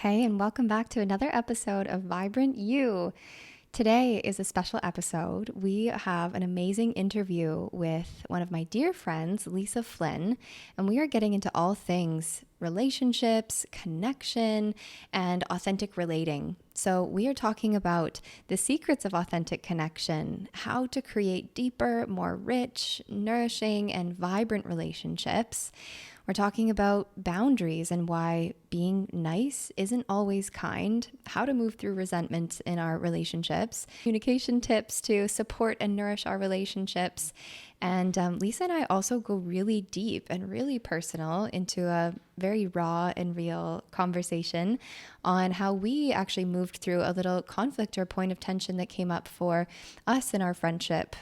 Hey, and welcome back to another episode of Vibrant You. Today is a special episode. We have an amazing interview with one of my dear friends, Lisa Flynn, and we are getting into all things relationships, connection, and authentic relating. So, we are talking about the secrets of authentic connection, how to create deeper, more rich, nourishing, and vibrant relationships. We're talking about boundaries and why being nice isn't always kind, how to move through resentment in our relationships, communication tips to support and nourish our relationships. And Lisa and I also go really deep and really personal into a very raw and real conversation on how we actually moved through a little conflict or point of tension that came up for us in our friendship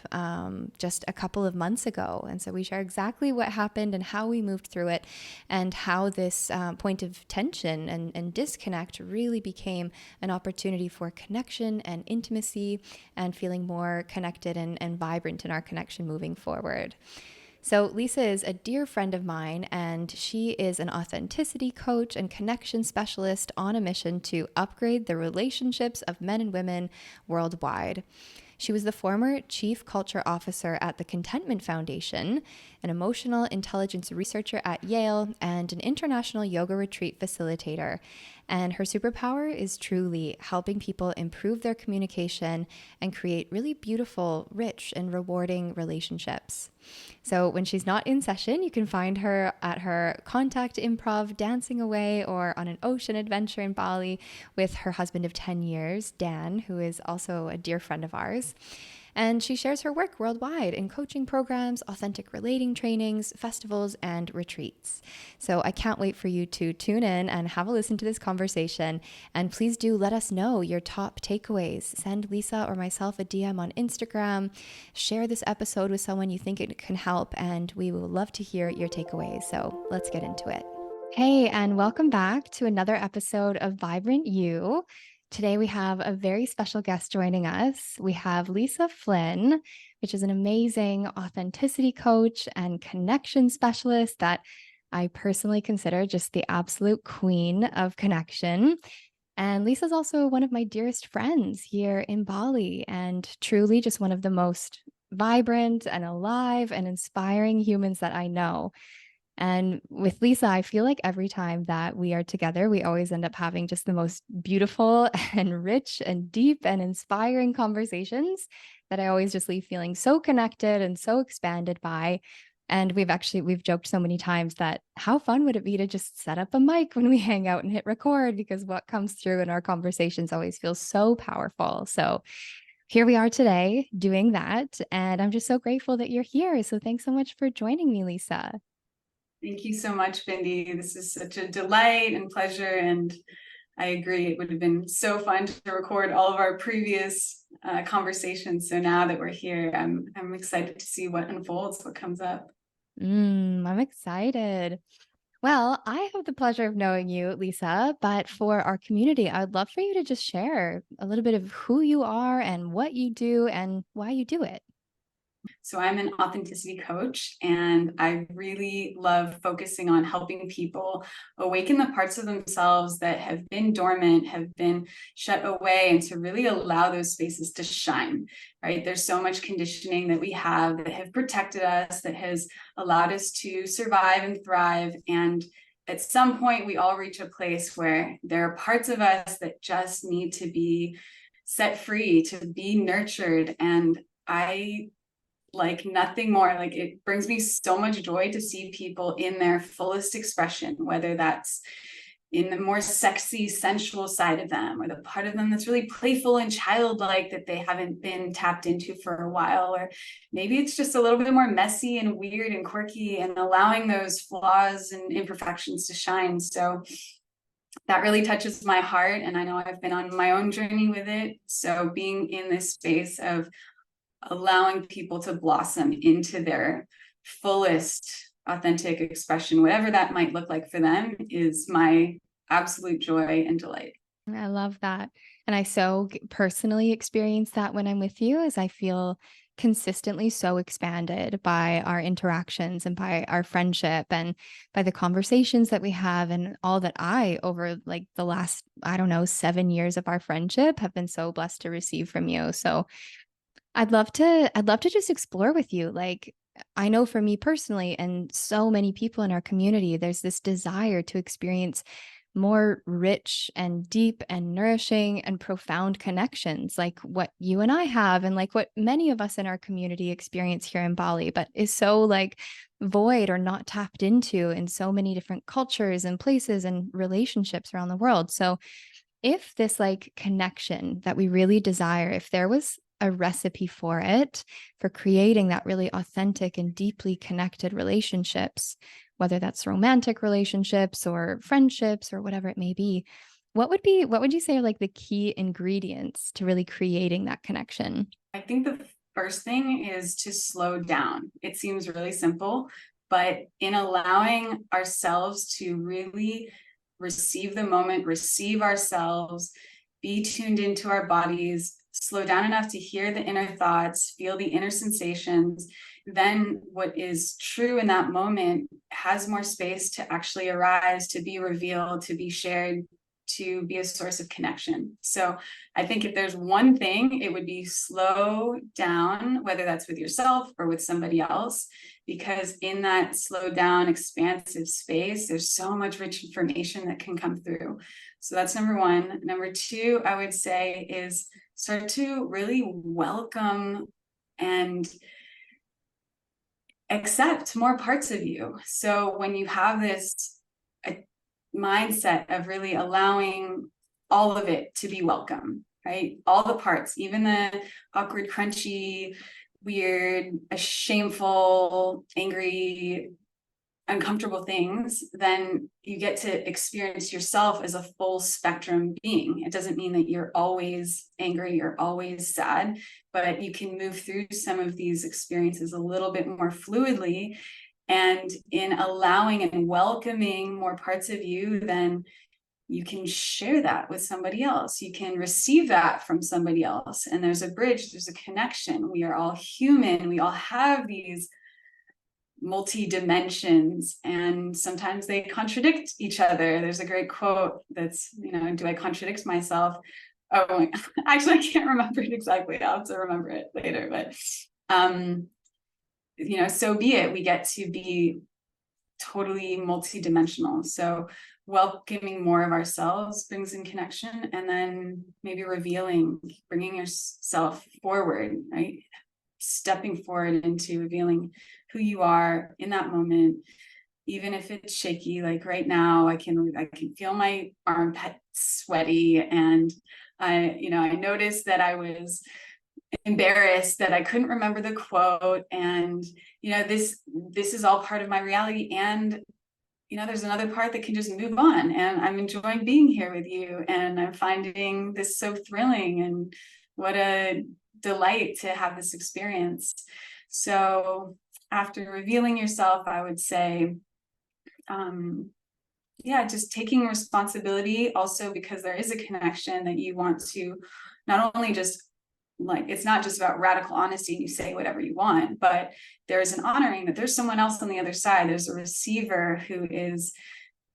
just a couple of months ago. And so we share exactly what happened and how we moved through it and how this point of tension and disconnect really became an opportunity for connection and intimacy and feeling more connected and vibrant in our connection moving forward. So, Lisa is a dear friend of mine, and she is an authenticity coach and connection specialist on a mission to upgrade the relationships of men and women worldwide. She was the former chief culture officer at the Contentment Foundation, an emotional intelligence researcher at Yale, and an international yoga retreat facilitator. And her superpower is truly helping people improve their communication and create really beautiful, rich, and rewarding relationships. So when she's not in session, you can find her at her Contact Improv dancing away or on an ocean adventure in Bali with her husband of 10 years, Dan, who is also a dear friend of ours. And she shares her work worldwide in coaching programs, authentic relating trainings, festivals, and retreats. So I can't wait for you to tune in and have a listen to this conversation. And please do let us know your top takeaways. Send Lisa or myself a DM on Instagram. Share this episode with someone you think it can help, and we will love to hear your takeaways. So let's get into it. Hey, and welcome back to another episode of Vibrant You. Today, we have a very special guest joining us. We have Lisa Flynn, which is an amazing authenticity coach and connection specialist that I personally consider just the absolute queen of connection. And Lisa's also one of my dearest friends here in Bali, and truly just one of the most vibrant and alive and inspiring humans that I know. And with Lisa, I feel like every time that we are together, we always end up having just the most beautiful and rich and deep and inspiring conversations that I always just leave feeling so connected and so expanded by. And we've joked so many times that how fun would it be to just set up a mic when we hang out and hit record, because what comes through in our conversations always feels so powerful. So here we are today doing that. And I'm just so grateful that you're here. So thanks so much for joining me, Lisa. Thank you so much, Bindi. This is such a delight and pleasure, and I agree. It would have been so fun to record all of our previous conversations. So now that we're here, I'm excited to see what unfolds, what comes up. I'm excited. Well, I have the pleasure of knowing you, Lisa, but for our community, I would love for you to just share a little bit of who you are and what you do and why you do it. So I'm an authenticity coach, and I really love focusing on helping people awaken the parts of themselves that have been dormant, have been shut away, and to really allow those spaces to shine, right? There's so much conditioning that we have that have protected us, that has allowed us to survive and thrive. And at some point, we all reach a place where there are parts of us that just need to be set free, to be nurtured. And I like nothing more. Like, it brings me so much joy to see people in their fullest expression, whether that's in the more sexy, sensual side of them, or the part of them that's really playful and childlike that they haven't been tapped into for a while, or maybe it's just a little bit more messy and weird and quirky, and allowing those flaws and imperfections to shine. So that really touches my heart, and I know I've been on my own journey with it. So being in this space of allowing people to blossom into their fullest authentic expression, whatever that might look like for them, is my absolute joy and delight. I love that. And I so personally experience that when I'm with you, as I feel consistently so expanded by our interactions and by our friendship and by the conversations that we have, and all that I, over like the last, I don't know, 7 years of our friendship, have been so blessed to receive from you. So I'd love to just explore with you. Like, I know for me personally, and so many people in our community, there's this desire to experience more rich and deep and nourishing and profound connections, like what you and I have, and like what many of us in our community experience here in Bali, but is so like void or not tapped into in so many different cultures and places and relationships around the world. So if this like connection that we really desire, if there was a recipe for it, for creating that really authentic and deeply connected relationships, whether that's romantic relationships or friendships or whatever it may be, what would you say are like the key ingredients to really creating that connection? I think the first thing is to slow down. It seems really simple, but in allowing ourselves to really receive the moment, receive ourselves, be tuned into our bodies, slow down enough to hear the inner thoughts, feel the inner sensations, then what is true in that moment has more space to actually arise, to be revealed, to be shared, to be a source of connection. So I think if there's one thing, it would be slow down, whether that's with yourself or with somebody else, because in that slow down, expansive space, there's so much rich information that can come through. So that's number one. Number two, I would say, is start to really welcome and accept more parts of you. So when you have this mindset of really allowing all of it to be welcome, right? All the parts, even the awkward, crunchy, weird, shameful, angry, uncomfortable things, then you get to experience yourself as a full spectrum being. It doesn't mean that you're always angry or always sad, but you can move through some of these experiences a little bit more fluidly. And in allowing and welcoming more parts of you, then you can share that with somebody else. You can receive that from somebody else. And there's a bridge, there's a connection. We are all human. We all have these multi-dimensions, and sometimes they contradict each other. There's a great quote that's, do I contradict myself? Oh, actually, I can't remember it exactly. I'll have to remember it later. But so be it. We get to be totally multi-dimensional. So welcoming more of ourselves brings in connection, and then maybe revealing, bringing yourself forward, right? Stepping forward into revealing who you are in that moment, even if it's shaky. Like right now, I can feel my armpit sweaty, and I noticed that I was embarrassed that I couldn't remember the quote, and this is all part of my reality. And there's another part that can just move on, and I'm enjoying being here with you, and I'm finding this so thrilling, and what a delight to have this experience. So after revealing yourself, I would say, just taking responsibility also, because there is a connection that you want to not only just, like, it's not just about radical honesty and you say whatever you want, but there's an honoring that there's someone else on the other side. There's a receiver who is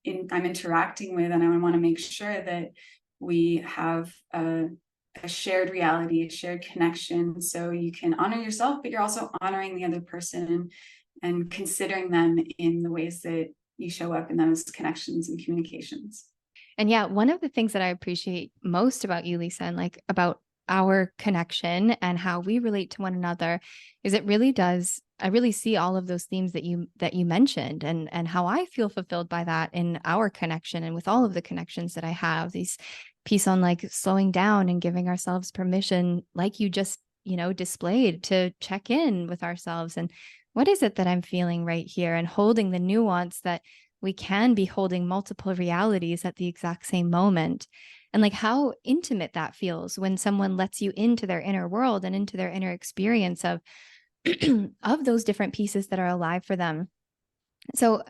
I'm interacting with, and I want to make sure that we have a shared reality, a shared connection. So you can honor yourself, but you're also honoring the other person and considering them in the ways that you show up in those connections and communications. And yeah, one of the things that I appreciate most about you, Lisa, and like about our connection and how we relate to one another, is it really does, I really see all of those themes that you mentioned, and how I feel fulfilled by that in our connection and with all of the connections that I have. These piece on like slowing down and giving ourselves permission, like you just, displayed, to check in with ourselves and what is it that I'm feeling right here, and holding the nuance that we can be holding multiple realities at the exact same moment. And like how intimate that feels when someone lets you into their inner world and into their inner experience of of those different pieces that are alive for them. So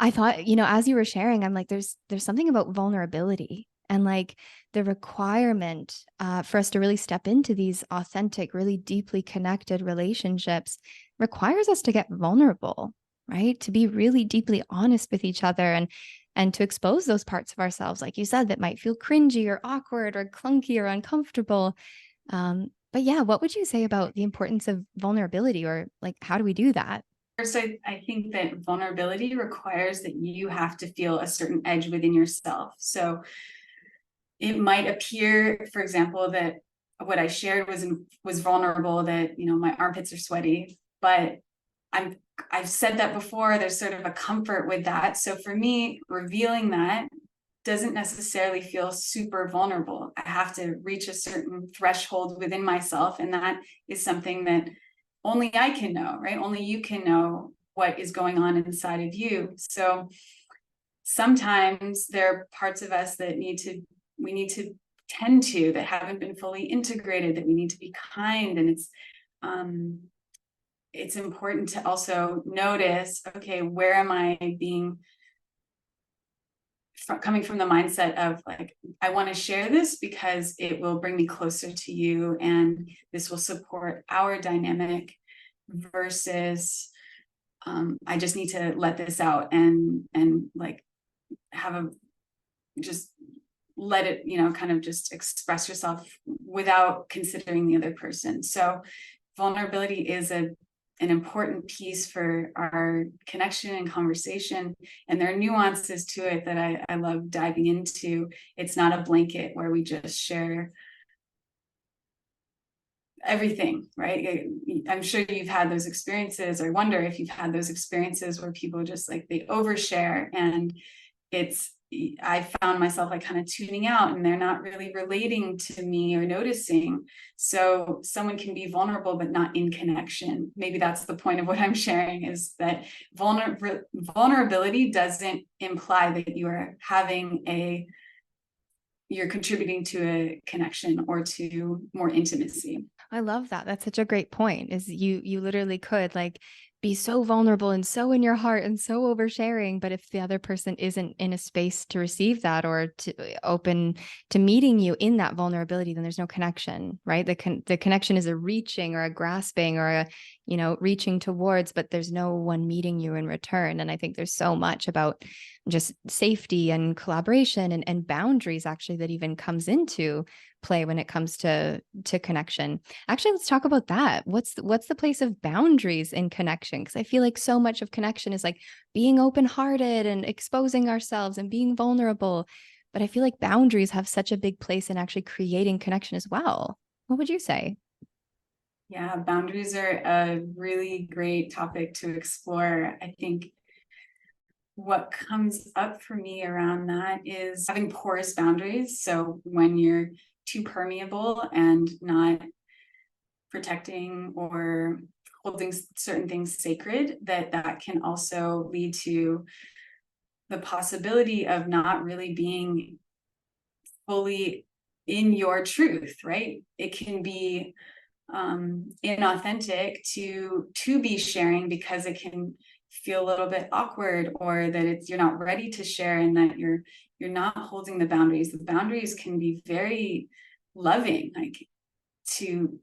I thought, as you were sharing, I'm like, there's something about vulnerability And like the requirement for us to really step into these authentic, really deeply connected relationships requires us to get vulnerable, right? To be really deeply honest with each other and to expose those parts of ourselves, like you said, that might feel cringy or awkward or clunky or uncomfortable. But yeah, what would you say about the importance of vulnerability, or like how do we do that? First, I think that vulnerability requires that you have to feel a certain edge within yourself. So it might appear, for example, that what I shared was vulnerable, that, you know, my armpits are sweaty, but I'm I've said that before. There's sort of a comfort with that. So for me, revealing that doesn't necessarily feel super vulnerable. I have to reach a certain threshold within myself, and that is something that only I can know, right? Only you can know what is going on inside of you. So sometimes there are parts of us that we need to tend to, that haven't been fully integrated, that we need to be kind. And it's important to also notice, okay, where am I coming from the mindset of like, I want to share this because it will bring me closer to you and this will support our dynamic, versus I just need to let this out and like have a just let it, you know, kind of just express yourself without considering the other person. So vulnerability is an important piece for our connection and conversation. And there are nuances to it that I love diving into. It's not a blanket where we just share everything, right? I'm sure you've had those experiences, or wonder if you've had those experiences where people just like they overshare, and it's I found myself like kind of tuning out, and they're not really relating to me or noticing. So someone can be vulnerable but not in connection. Maybe that's the point of what I'm sharing, is that vulnerability doesn't imply that you are you're contributing to a connection or to more intimacy. I love that. That's such a great point. Is you literally could like be so vulnerable and so in your heart and so oversharing, but if the other person isn't in a space to receive that or to open to meeting you in that vulnerability, then there's no connection, right? The connection is a reaching or a grasping or a, you know, reaching towards, but there's no one meeting you in return. And I think there's so much about just safety and collaboration and boundaries actually that even comes into play when it comes to connection. Actually, let's talk about that. What's the place of boundaries in connection? Because I feel like so much of connection is like being open-hearted and exposing ourselves and being vulnerable. But I feel like boundaries have such a big place in actually creating connection as well. What would you say? Yeah, boundaries are a really great topic to explore. I think what comes up for me around that is having porous boundaries. So when you're too permeable and not protecting or holding certain things sacred, that can also lead to the possibility of not really being fully in your truth, right? It can be inauthentic to be sharing because it can feel a little bit awkward, or that you're not ready to share, and that you're not holding the boundaries. The boundaries can be very loving, like to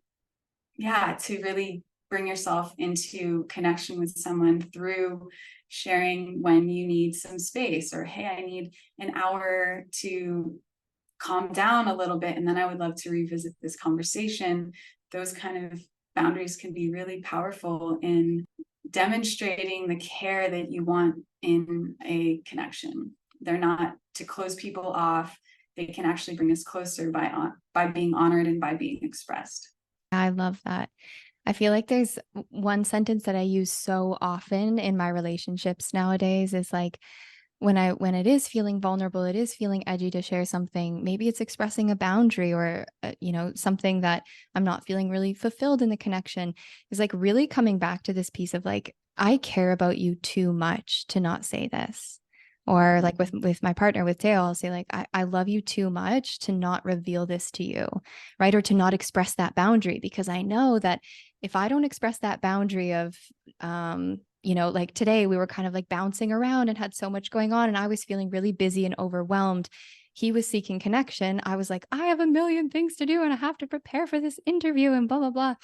to really bring yourself into connection with someone through sharing when you need some space, or hey, I need an hour to calm down a little bit and then I would love to revisit this conversation. Those kind of boundaries can be really powerful in demonstrating the care that you want in a connection. They're not to close people off. They can actually bring us closer by being honored and by being expressed. I love that. I feel like there's one sentence that I use so often in my relationships nowadays is like when it is feeling vulnerable, it is feeling edgy to share something. Maybe it's expressing a boundary or you know, something that I'm not feeling really fulfilled in the connection, is like really coming back to this piece of like, I care about you too much to not say this. Or like with my partner, with Dale, I'll say like, I love you too much to not reveal this to you, right? Or to not express that boundary, because I know that if I don't express that boundary of, you know, like today we were kind of like bouncing around and had so much going on and I was feeling really busy and overwhelmed. he was seeking connection. I was like, I have a million things to do and I have to prepare for this interview and blah, blah, blah.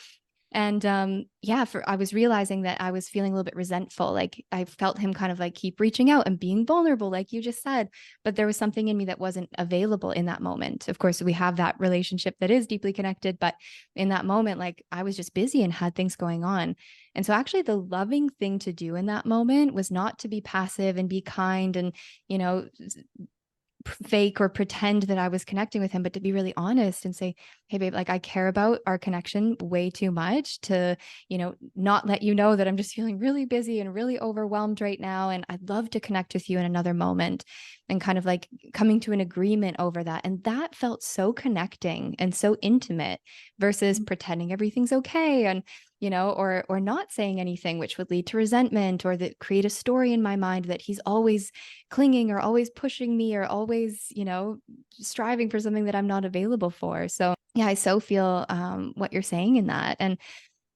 And yeah, I was realizing that I was feeling a little bit resentful. Like I felt him kind of like keep reaching out and being vulnerable, like you just said. But there was something in me that wasn't available in that moment. Of course, we have that relationship that is deeply connected. But in that moment, like I was just busy and had things going on. And so actually the loving thing to do in that moment was not to be passive and be kind and, you know, fake or pretend that I was connecting with him, but to be really honest and say, hey, babe, like I care about our connection way too much to, not let you know that I'm just feeling really busy and really overwhelmed right now. And I'd love to connect with you in another moment, and kind of like coming to an agreement over that. And that felt so connecting and so intimate versus pretending everything's okay. And or not saying anything, which would lead to resentment or that create a story in my mind that he's always clinging or always pushing me or always, striving for something that I'm not available for. So yeah, I so feel what you're saying in that. And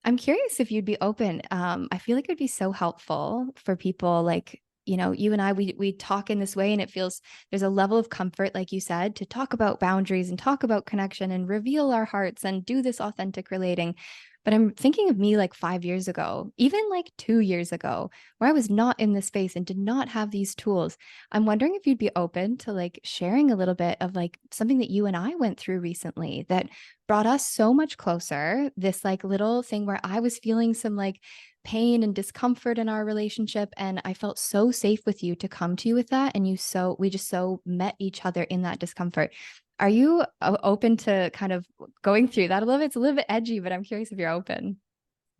I'm curious if you'd be open. I feel like it'd be so helpful for people like, you and I, we talk in this way and it feels there's a level of comfort, like you said, to talk about boundaries and talk about connection and reveal our hearts and do this authentic relating. But I'm thinking of me like 5 years ago, even like 2 years ago, where I was not in this space and did not have these tools. I'm wondering if you'd be open to like sharing a little bit of like something that you and I went through recently that brought us so much closer. This like little thing where I was feeling some like pain and discomfort in our relationship. And I felt so safe with you to come to you with that. And we just so met each other in that discomfort. Are you open to kind of going through that a little bit? It's a little bit edgy, but I'm curious if you're open.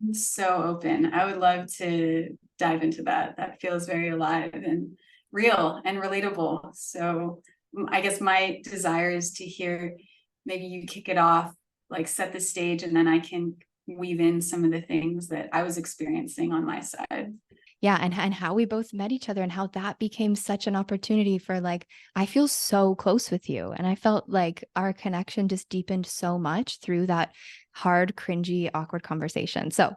I'm so open. I would love to dive into that. That feels very alive and real and relatable. So I guess my desire is to hear maybe you kick it off, like set the stage, and then I can weave in some of the things that I was experiencing on my side. Yeah, and how we both met each other and how that became such an opportunity for like I feel so close with you, and I felt like our connection just deepened so much through that hard, cringy, awkward conversation. So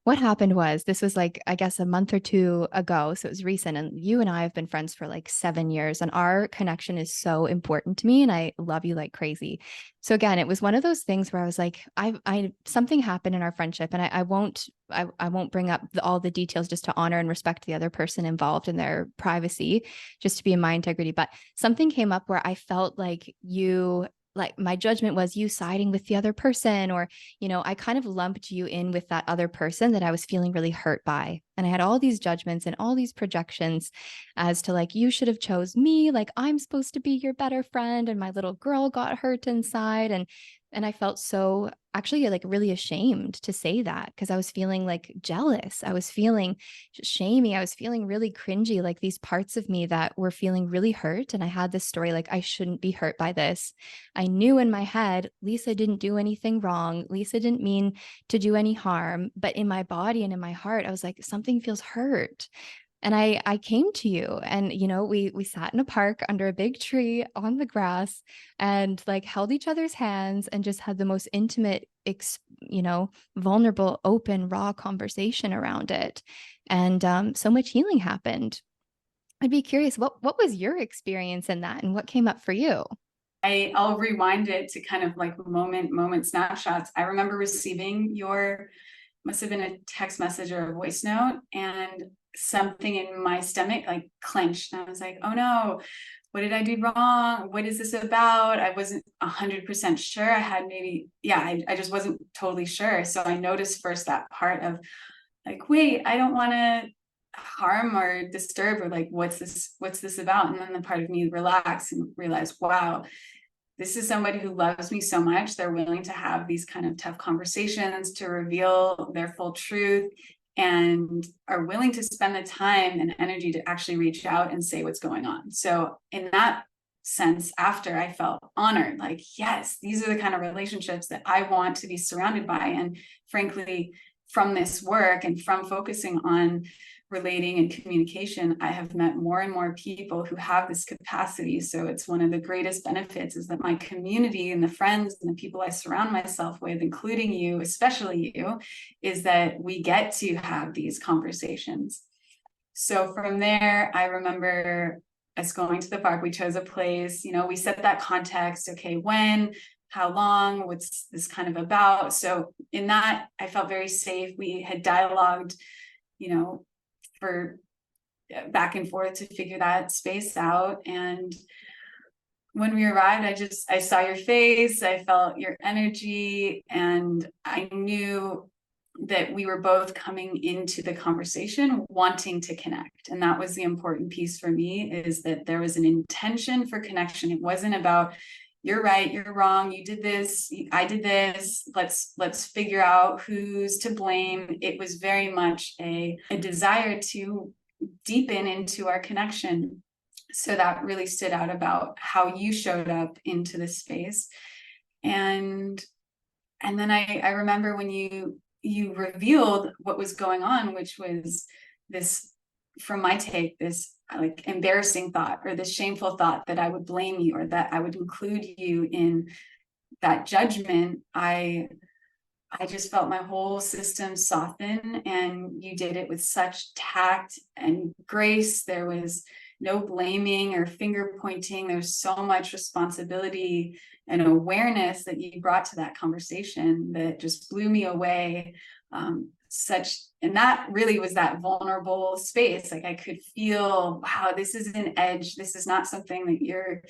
what happened was this was like, I guess, a month or two ago. So it was recent. And you and I have been friends for like 7 years. And our connection is so important to me. And I love you like crazy. So again, it was one of those things where I was like, something happened in our friendship. And I won't bring up all the details just to honor and respect the other person involved in their privacy, just to be in my integrity. But something came up where I felt like my judgment was you siding with the other person, or I kind of lumped you in with that other person that I was feeling really hurt by. And I had all these judgments and all these projections as to like, you should have chose me, like I'm supposed to be your better friend. And my little girl got hurt inside. And I felt so actually like really ashamed to say that because I was feeling like jealous. I was feeling shamey. I was feeling really cringy, like these parts of me that were feeling really hurt. And I had this story like, I shouldn't be hurt by this. I knew in my head, Lisa didn't do anything wrong. Lisa didn't mean to do any harm. But in my body and in my heart, I was like, something feels hurt. And I came to you, and we sat in a park under a big tree on the grass and like held each other's hands and just had the most intimate vulnerable, open, raw conversation around it. And so much healing happened. I'd be curious, what was your experience in that and what came up for you? I'll rewind it to kind of like moment snapshots. I remember receiving your, must have been a text message or a voice note, and something in my stomach like clenched. And I was like, oh no, what did I do wrong? What is this about? I wasn't 100% sure. I had maybe, yeah, I just wasn't totally sure. So I noticed first that part of like, wait, I don't want to harm or disturb, or like, what's this about? And then the part of me relaxed and realized, wow, this is somebody who loves me so much. They're willing to have these kind of tough conversations to reveal their full truth, and are willing to spend the time and energy to actually reach out and say what's going on. So in that sense, after, I felt honored, like, yes, these are the kind of relationships that I want to be surrounded by. And frankly, from this work and from focusing on relating and communication, I have met more and more people who have this capacity. So it's one of the greatest benefits, is that my community and the friends and the people I surround myself with, including you, especially you, is that we get to have these conversations. So from there, I remember us going to the park. We chose a place, we set that context. Okay, when, how long, what's this kind of about? So in that, I felt very safe. We had dialogued, for back and forth to figure that space out. And when we arrived, I saw your face, I felt your energy, and I knew that we were both coming into the conversation wanting to connect. And that was the important piece for me, is that there was an intention for connection. It wasn't about, you're right, you're wrong, you did this, I did this, let's figure out who's to blame. It was very much a desire to deepen into our connection. So that really stood out about how you showed up into this space. And then I remember when you revealed what was going on, which was this, from my take, this like embarrassing thought, or this shameful thought that I would blame you, or that I would include you in that judgment. I just felt my whole system soften, and you did it with such tact and grace. There was no blaming or finger pointing. There's so much responsibility and awareness that you brought to that conversation that just blew me away. And that really was that vulnerable space. Like I could feel, wow, this is an edge. This is not something that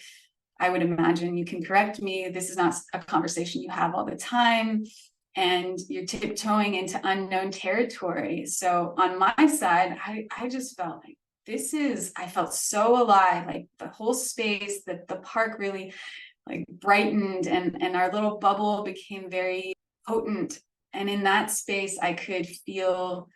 I would imagine, you can correct me, this is not a conversation you have all the time. And you're tiptoeing into unknown territory. So on my side, I just felt like, I felt so alive, like the whole space, that the park really like brightened, and our little bubble became very potent. And in that space, I could feel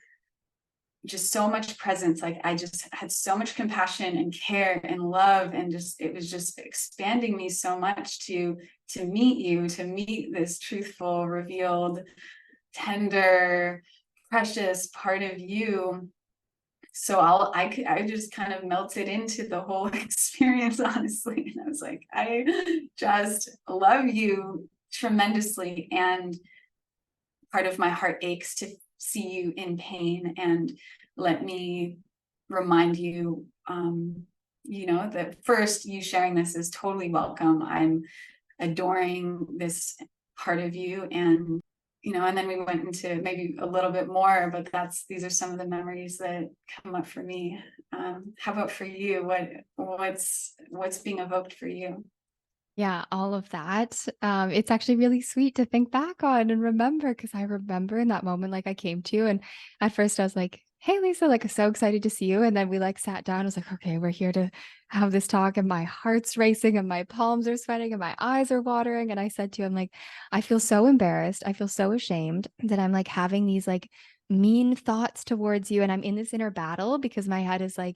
just so much presence. Like I just had so much compassion and care and love, and it was just expanding me so much to meet you, to meet this truthful, revealed, tender, precious part of you. So I just kind of melted into the whole experience, honestly. And I was like, I just love you tremendously. And part of my heart aches to see you in pain, and let me remind you, that first, you sharing this is totally welcome. I'm adoring this part of you. And and then we went into maybe a little bit more, but these are some of the memories that come up for me. How about for you? What's being evoked for you? Yeah, all of that. It's actually really sweet to think back on and remember, because I remember in that moment, like I came to you, and at first I was like, "Hey, Lisa, like so excited to see you." And then we like sat down. I was like, "Okay, we're here to have this talk," and my heart's racing, and my palms are sweating, and my eyes are watering. And I said to him, like, "I feel so embarrassed. I feel so ashamed that I'm like having these like mean thoughts towards you, and I'm in this inner battle because my head is like."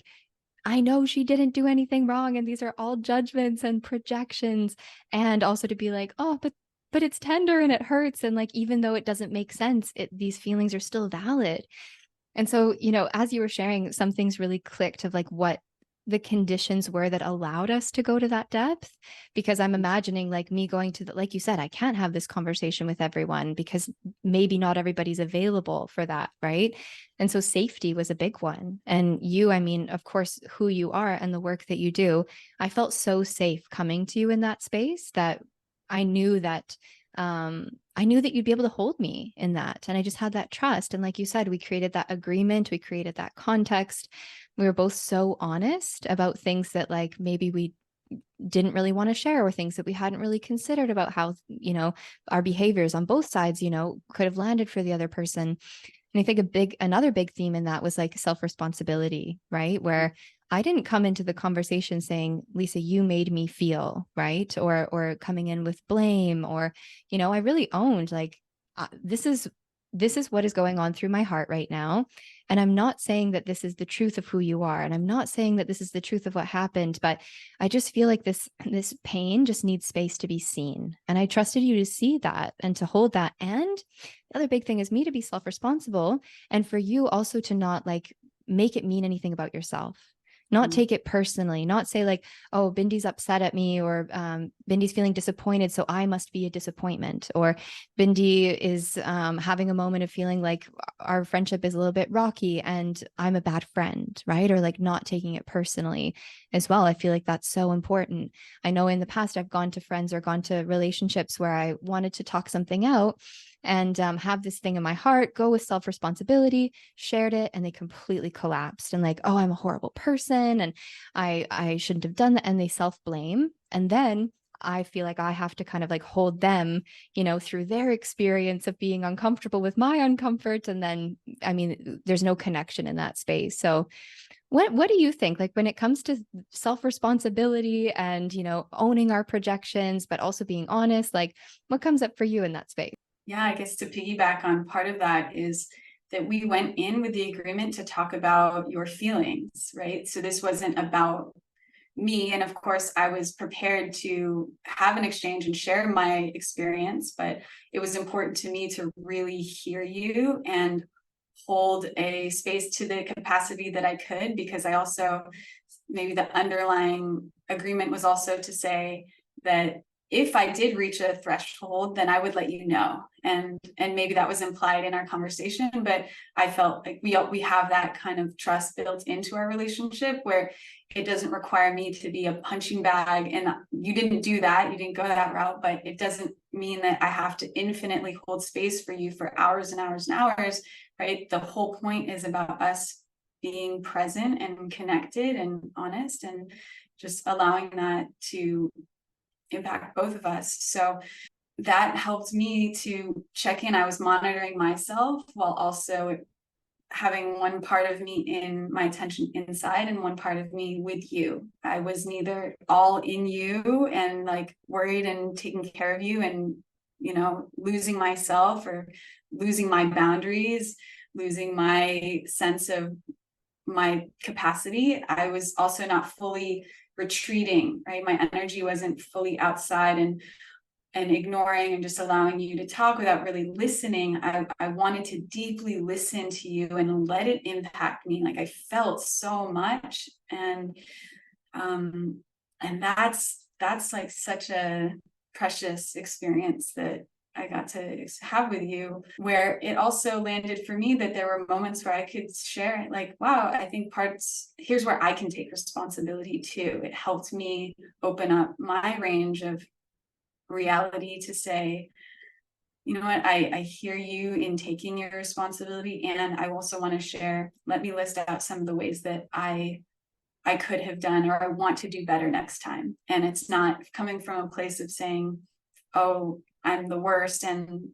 I know she didn't do anything wrong, and these are all judgments and projections. And also to be like, oh, but it's tender and it hurts, and like even though it doesn't make sense, these feelings are still valid. And so, as you were sharing, some things really clicked of like what the conditions were that allowed us to go to that depth. Because I'm imagining like me going to like you said, I can't have this conversation with everyone because maybe not everybody's available for that. Right. And so safety was a big one. And you, I mean, of course, who you are and the work that you do, I felt so safe coming to you in that space that I knew that I knew that you'd be able to hold me in that. And I just had that trust. And like you said, we created that agreement, we created that context. We were both so honest about things that like maybe we didn't really want to share, or things that we hadn't really considered about how, our behaviors on both sides, could have landed for the other person. And I think another big theme in that was like self-responsibility, right? Where I didn't come into the conversation saying, Lisa, you made me feel, right? Or coming in with blame, or, I really owned like, this is what is going on through my heart right now. And I'm not saying that this is the truth of who you are. And I'm not saying that this is the truth of what happened, but I just feel like this pain just needs space to be seen. And I trusted you to see that and to hold that. And the other big thing is me to be self-responsible, and for you also to not like make it mean anything about yourself. not take it personally, not say like, oh, Bindi's upset at me, or Bindi's feeling disappointed, so I must be a disappointment, or Bindi is having a moment of feeling like our friendship is a little bit rocky and I'm a bad friend, right? Or like not taking it personally as well. I feel like that's so important. I know in the past I've gone to friends or gone to relationships where I wanted to talk something out and have this thing in my heart, go with self responsibility, shared it, and they completely collapsed and like, oh, I'm a horrible person and I shouldn't have done that. And they self blame. And then I feel like I have to kind of like hold them, through their experience of being uncomfortable with my uncomfort. And then, I mean, there's no connection in that space. So, what do you think? Like when it comes to self responsibility and owning our projections, but also being honest, like what comes up for you in that space? Yeah, I guess to piggyback on part of that is that we went in with the agreement to talk about your feelings, right? So this wasn't about me. And of course, I was prepared to have an exchange and share my experience, but it was important to me to really hear you and hold a space to the capacity that I could, because I also, maybe the underlying agreement was also to say that if I did reach a threshold, then I would let you know. And maybe that was implied in our conversation, but I felt like we have that kind of trust built into our relationship where it doesn't require me to be a punching bag. And you didn't do that, you didn't go that route, but it doesn't mean that I have to infinitely hold space for you for hours and hours and hours, right? The whole point is about us being present and connected and honest, and just allowing that to impact both of us. So that helped me to check in. I was monitoring myself while also having one part of me in my attention inside and one part of me with you. I was neither all in you and like worried and taking care of you and, losing myself or losing my boundaries, losing my sense of my capacity. I was also not fully retreating, right? My energy wasn't fully outside and ignoring and just allowing you to talk without really listening. I wanted to deeply listen to you and let it impact me. Like I felt so much. And that's like such a precious experience that I got to have with you, where it also landed for me that there were moments where I could share like, wow, I think here's where I can take responsibility too. It helped me open up my range of reality to say, you know what, I hear you in taking your responsibility, and I also want to share, let me list out some of the ways that I could have done or I want to do better next time. And it's not coming from a place of saying, oh, I'm the worst and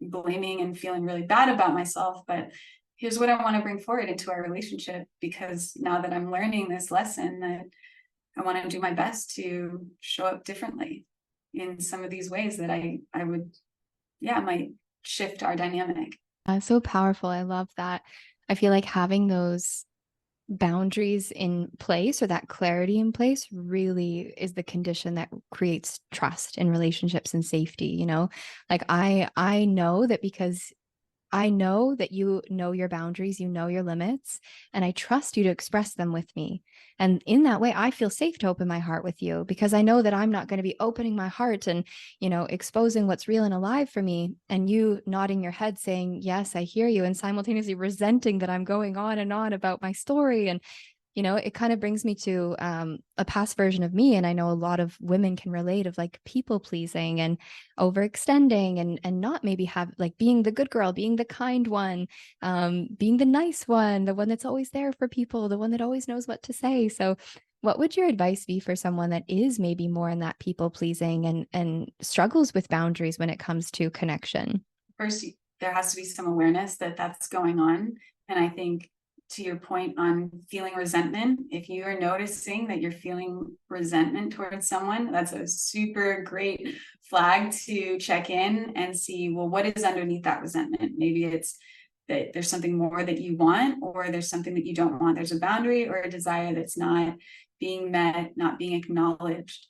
blaming and feeling really bad about myself, but here's what I want to bring forward into our relationship, because now that I'm learning this lesson, that I want to do my best to show up differently in some of these ways that I would, might shift our dynamic. So powerful. I love that. I feel like having those boundaries in place or that clarity in place really is the condition that creates trust in relationships and safety, like I know that because I know that you know your boundaries, you know your limits, and I trust you to express them with me. And in that way, I feel safe to open my heart with you because I know that I'm not going to be opening my heart and, exposing what's real and alive for me. And you nodding your head saying, yes, I hear you, and simultaneously resenting that I'm going on and on about my story. And it kind of brings me to a past version of me. And I know a lot of women can relate of like people pleasing and overextending and not maybe have like being the good girl, being the kind one, being the nice one, the one that's always there for people, the one that always knows what to say. So what would your advice be for someone that is maybe more in that people pleasing and struggles with boundaries when it comes to connection? First, there has to be some awareness that that's going on. And I think, to your point on feeling resentment, if you are noticing that you're feeling resentment towards someone, that's a super great flag to check in and see, well, what is underneath that resentment? Maybe it's that there's something more that you want, or there's something that you don't want. There's a boundary or a desire that's not being met, not being acknowledged.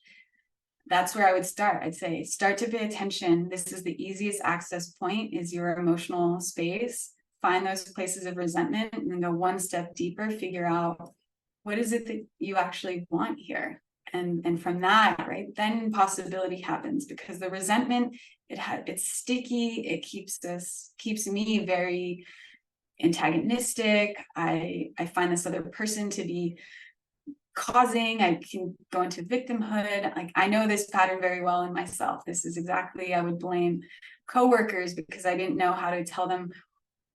That's where I would start. I'd say, start to pay attention. This is the easiest access point, is your emotional space. Find those places of resentment and then go one step deeper, figure out, what is it that you actually want here? And from that, right, then possibility happens, because the resentment, it's sticky. It keeps me very antagonistic. I find this other person to be causing. I can go into victimhood. Like, I know this pattern very well in myself. This is exactly, I would blame coworkers because I didn't know how to tell them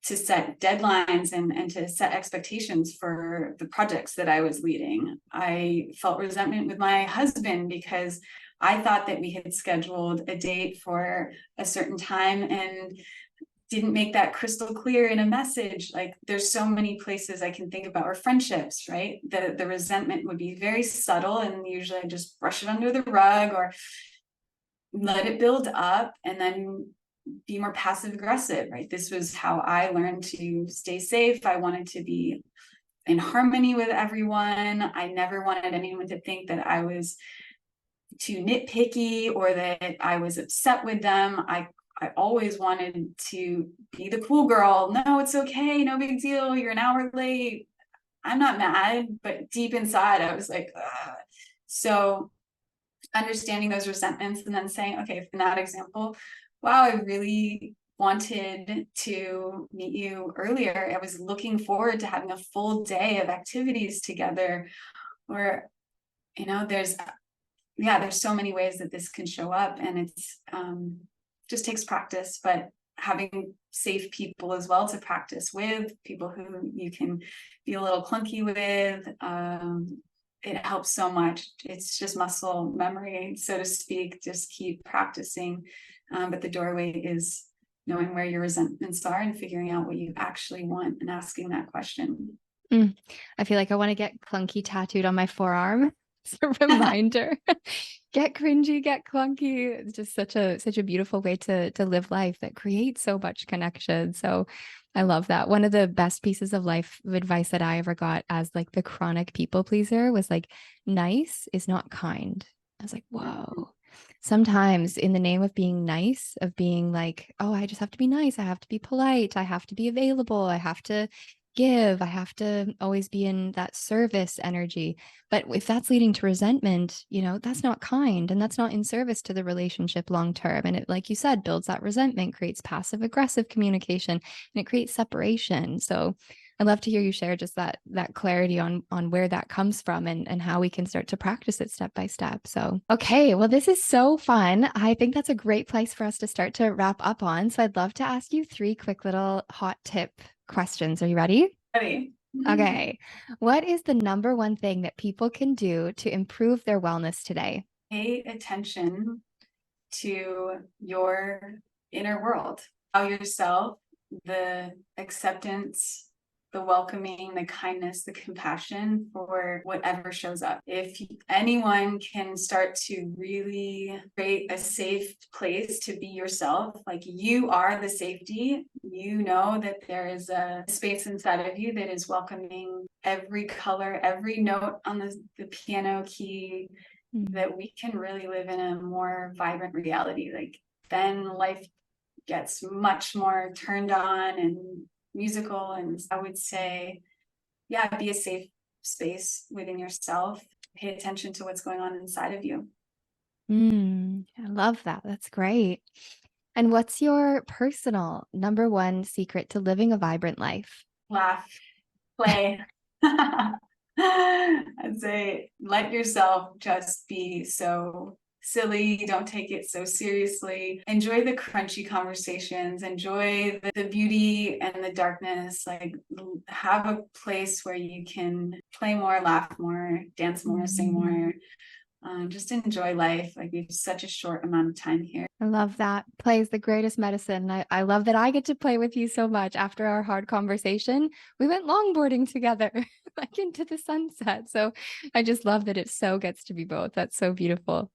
to set deadlines and to set expectations for the projects that I was leading. I felt resentment with my husband because I thought that we had scheduled a date for a certain time and didn't make that crystal clear in a message. Like, there's so many places I can think about, or friendships, right? The resentment would be very subtle, and usually I just brush it under the rug or let it build up and then be more passive aggressive, right? This was how I learned to stay safe. I wanted to be in harmony with everyone. I never wanted anyone to think that I was too nitpicky or that I was upset with them. I always wanted to be the cool girl. No, it's okay. No big deal. You're an hour late. I'm not mad, but deep inside, I was like, ugh. So understanding those resentments and then saying, okay, in that example, wow, I really wanted to meet you earlier. I was looking forward to having a full day of activities together. Or, there's so many ways that this can show up, and it's just takes practice, but having safe people as well to practice with, people who you can be a little clunky with. It helps so much. It's just muscle memory, so to speak. Just keep practicing. But the doorway is knowing where your resentments are and figuring out what you actually want and asking that question. I feel like I want to get clunky tattooed on my forearm. It's a reminder. Get cringy, get clunky. It's just such a beautiful way to live life that creates so much connection. So I love that. One of the best pieces of life advice that I ever got as like the chronic people pleaser was like, nice is not kind. I was like, whoa. Sometimes in the name of being nice, of being like, oh, I just have to be nice. I have to be polite. I have to be available. I have to give. I have to always be in that service energy. But if that's leading to resentment, that's not kind, and that's not in service to the relationship long term. And it, like you said, builds that resentment, creates passive aggressive communication, and it creates separation. So I'd love to hear you share just that clarity on where that comes from and how we can start to practice it step by step. So, okay, well, this is so fun. I think that's a great place for us to start to wrap up on. So I'd love to ask you 3 quick little hot tip questions. Are you ready? Ready? Okay. What is the number one thing that people can do to improve their wellness today? Pay attention to your inner world. Allow yourself the acceptance, the welcoming, the kindness, the compassion for whatever shows up. If anyone can start to really create a safe place to be yourself, like, you are the safety, that there is a space inside of you that is welcoming every color, every note on the piano key, that we can really live in a more vibrant reality. Like, then life gets much more turned on and musical. And I would say, yeah, be a safe space within yourself. Pay attention to what's going on inside of you. I love that. That's great. And what's your personal number one secret to living a vibrant life? Laugh, play. I'd say let yourself just be so silly. Don't take it so seriously. Enjoy the crunchy conversations. Enjoy the beauty and the darkness. Like, have a place where you can play more, laugh more, dance more, sing more. Just enjoy life. Like, we have such a short amount of time here. I love that. Play is the greatest medicine. I love that I get to play with you so much. After our hard conversation, we went longboarding together, like into the sunset. So I just love that it so gets to be both. That's so beautiful.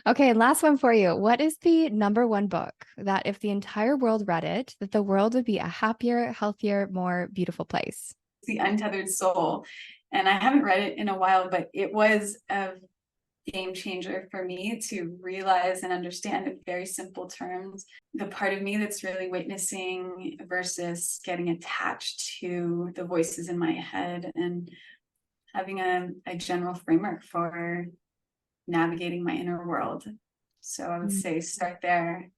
Okay, last one for you. What is the number one book that if the entire world read it, that the world would be a happier, healthier, more beautiful place? The Untethered Soul. And I haven't read it in a while, but it was a game changer for me to realize and understand in very simple terms the part of me that's really witnessing versus getting attached to the voices in my head. And having a general framework for navigating my inner world. So I would say start there.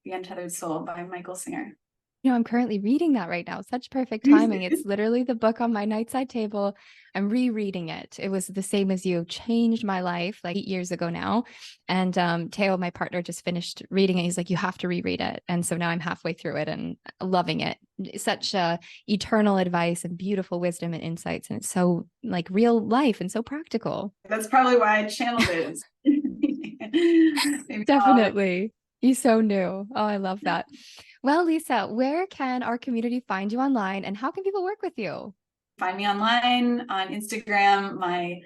The Untethered Soul by Michael Singer. I'm currently reading that right now. Such perfect timing. It's literally the book on my nightside table. I'm rereading it. It was the same as you, changed my life like 8 years ago now. And Teo, my partner, just finished reading it. He's like, you have to reread it. And so now I'm halfway through it and loving it. Such eternal advice and beautiful wisdom and insights. And it's so like real life and so practical. That's probably why I channeled it. Definitely. You so knew. Oh, I love that. Well, Lisa, where can our community find you online and how can people work with you? Find me online on Instagram. My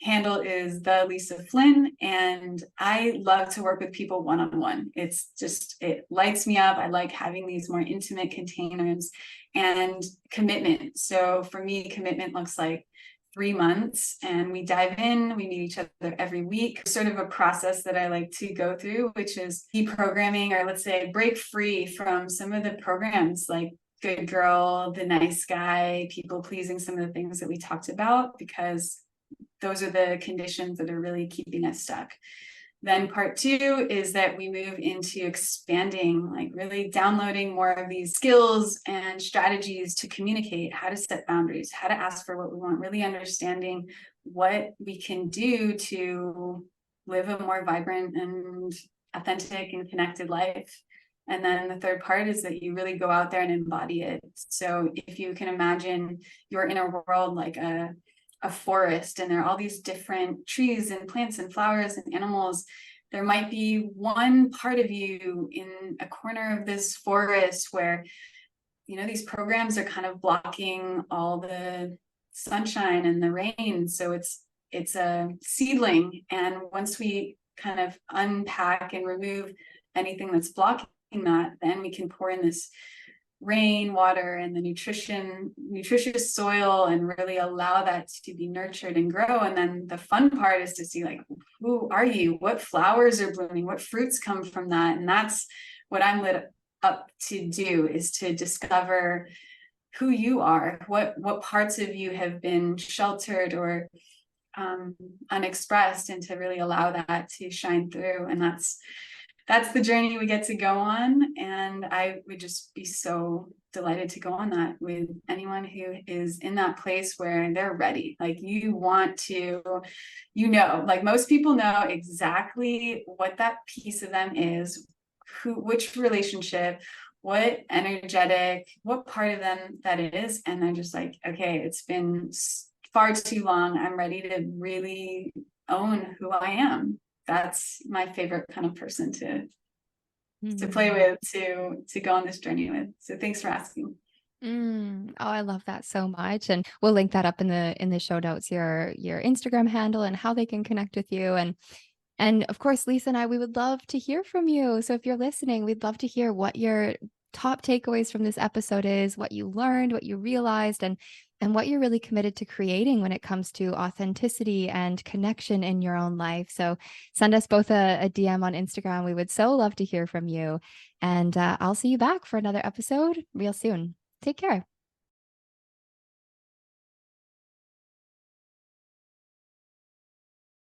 handle is the Lisa Flynn, and I love to work with people one-on-one. It's just, it lights me up. I like having these more intimate containers and commitment. So for me, commitment looks like 3 months, and we dive in, we meet each other every week. Sort of a process that I like to go through, which is deprogramming, or let's say break free from some of the programs like good girl, the nice guy, people pleasing, some of the things that we talked about, because those are the conditions that are really keeping us stuck. Then part 2 is that we move into expanding, like really downloading more of these skills and strategies to communicate, how to set boundaries, how to ask for what we want, really understanding what we can do to live a more vibrant and authentic and connected life. And then the third part is that you really go out there and embody it. So if you can imagine your inner world like a forest, and there are all these different trees and plants and flowers and animals, there might be one part of you in a corner of this forest where, these programs are kind of blocking all the sunshine and the rain. So it's a seedling. And once we kind of unpack and remove anything that's blocking that, then we can pour in this rain, water, and the nutritious soil, and really allow that to be nurtured and grow. And then the fun part is to see, like, who are you? What flowers are blooming? What fruits come from that? And that's what I'm lit up to do, is to discover who you are, what parts of you have been sheltered or unexpressed, and to really allow that to shine through. And that's the journey we get to go on. And I would just be so delighted to go on that with anyone who is in that place where they're ready. Like, you want to, like most people know exactly what that piece of them is, which relationship, what energetic, what part of them that is. And they're just like, okay, it's been far too long. I'm ready to really own who I am. That's my favorite kind of person to play with, to go on this journey with. So thanks for asking. Oh, I love that so much. And we'll link that up in the show notes, your Instagram handle and how they can connect with you. And of course, Lisa and I, we would love to hear from you. So if you're listening, we'd love to hear what your top takeaways from this episode is, what you learned, what you realized, and what you're really committed to creating when it comes to authenticity and connection in your own life. So send us both a DM on Instagram. We would so love to hear from you. And I'll see you back for another episode real soon. Take care.